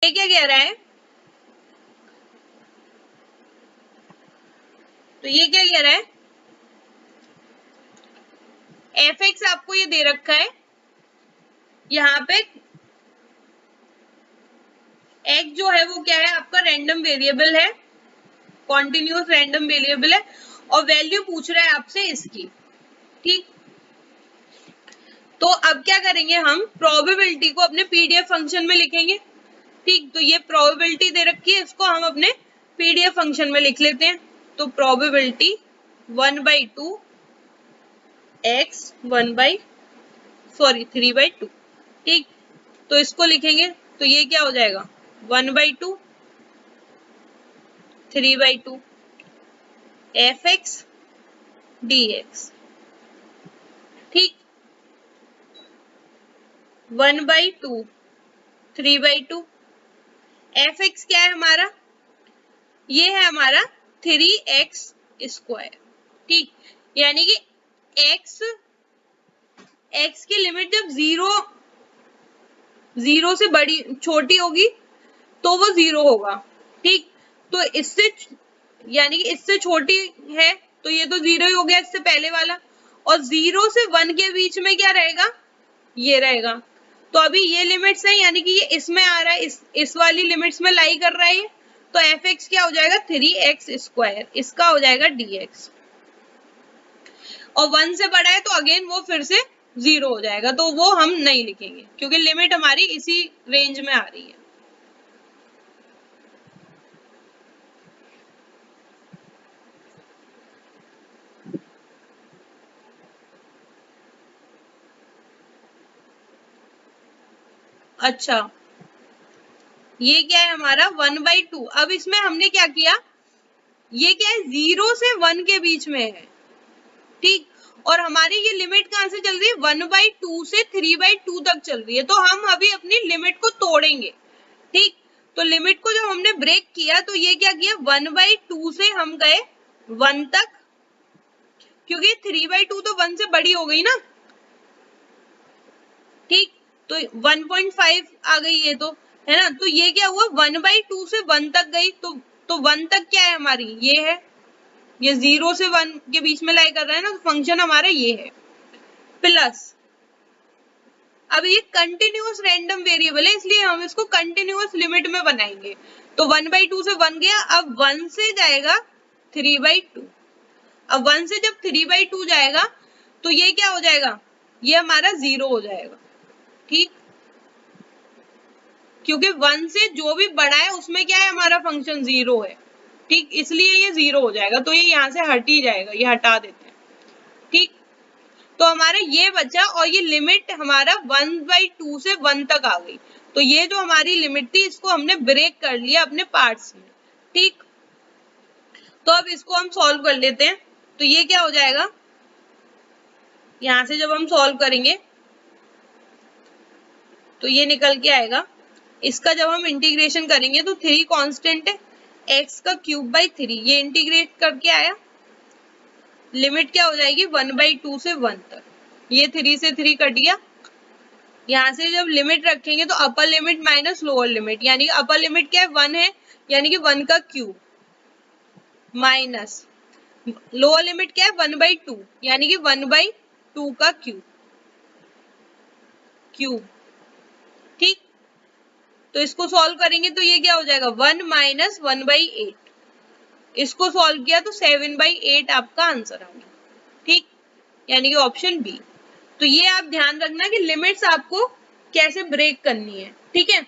ये क्या कह रहा है, तो ये क्या कह रहा है, एफ एक्स आपको ये दे रखा है, यहाँ पे एक्स जो है वो क्या है आपका रैंडम वेरिएबल है, कॉन्टिन्यूस रैंडम वेरिएबल है, और वैल्यू पूछ रहा है आपसे इसकी। ठीक, तो अब क्या करेंगे, हम प्रोबेबिलिटी को अपने पीडीएफ फंक्शन में लिखेंगे। ठीक, तो ये प्रोबेबिलिटी दे रखी है, इसको हम अपने पीडीएफ फंक्शन में लिख लेते हैं। तो प्रोबेबिलिटी 1/2 x 3/2। ठीक, तो इसको लिखेंगे तो ये क्या हो जाएगा 1/2 3/2 fx dx। ठीक, 1/2 3/2 fx क्या है हमारा, ये है हमारा 3x²। ठीक, यानी कि x की लिमिट जब जीरो से बड़ी छोटी होगी तो वो 0 होगा। ठीक, तो इससे यानी कि इससे छोटी है तो ये तो 0 ही हो गया इससे पहले वाला, और 0 से 1 के बीच में क्या रहेगा, ये रहेगा। तो अभी ये लिमिट्स है, यानी कि ये इसमें आ रहा है, इस वाली लिमिट्स में लाई कर रहा है, तो एफ एक्स क्या हो जाएगा 3x², इसका हो जाएगा dx। और 1 से बड़ा है तो अगेन वो फिर से 0 हो जाएगा, तो वो हम नहीं लिखेंगे क्योंकि लिमिट हमारी इसी रेंज में आ रही है। अच्छा, ये क्या है हमारा 1/2। अब इसमें हमने क्या किया, ये क्या है 0 से 1 के बीच में है। ठीक, और हमारी ये लिमिट कहां से चल रही है, 1/2 से 3/2 तक चल रही है, तो हम अभी अपनी लिमिट को तोड़ेंगे। ठीक, तो लिमिट को जब हमने ब्रेक किया तो ये क्या किया, 1/2 से हम गए 1 तक, क्योंकि 3/2 तो 1 से बड़ी हो गई ना। ठीक, तो 1.5 आ गई ये तो, है ना, तो ये क्या हुआ 1/2 से 1 तक गई, तो 1 तक क्या है हमारी, ये है, ये 0 से 1 के बीच में लाई कर रहा है ना, तो फंक्शन हमारा ये है। प्लस अब ये कंटिन्यूअस रैंडम वेरिएबल है, इसलिए हम इसको कंटिन्यूअस लिमिट में बनाएंगे। तो 1/2 से 1 गया, अब 1 से जाएगा 3/2। अब 1 से जब 3/2 जाएगा तो ये क्या हो जाएगा, ये हमारा 0 हो जाएगा। ठीक, क्योंकि 1 से जो भी बड़ा है उसमें क्या है, हमारा फंक्शन 0 है। ठीक, इसलिए ये 0 हो जाएगा, तो ये यहाँ से हट ही जाएगा, ये हटा देते हैं। ठीक, तो हमारा ये बचा, और ये लिमिट हमारा 1/2 से 1 तक आ गई, तो ये जो हमारी लिमिट थी इसको हमने ब्रेक कर लिया अपने पार्ट्स में। ठीक, तो अब इसको हम सॉल्व कर लेते हैं, तो ये क्या हो जाएगा, यहां से जब हम सॉल्व करेंगे तो ये निकल के आएगा, इसका जब हम इंटीग्रेशन करेंगे तो 3 कांस्टेंट है, x³/3, ये इंटीग्रेट करके आया, लिमिट क्या हो जाएगी 1/2 से 1 तक, ये 3 से 3 कट गया। यहाँ से जब लिमिट रखेंगे तो upper limit minus lower limit, यानी कि अपर लिमिट क्या है 1 है, यानी कि 1 का क्यूब, माइनस लोअर लिमिट क्या है 1/2, यानी कि 1/2 का क्यूब। ठीक, तो इसको सॉल्व करेंगे तो ये क्या हो जाएगा 1 - 1/8, इसको सॉल्व किया तो 7/8 आपका आंसर आ गया। ठीक, यानी कि ऑप्शन बी। तो ये आप ध्यान रखना कि लिमिट्स आपको कैसे ब्रेक करनी है। ठीक है।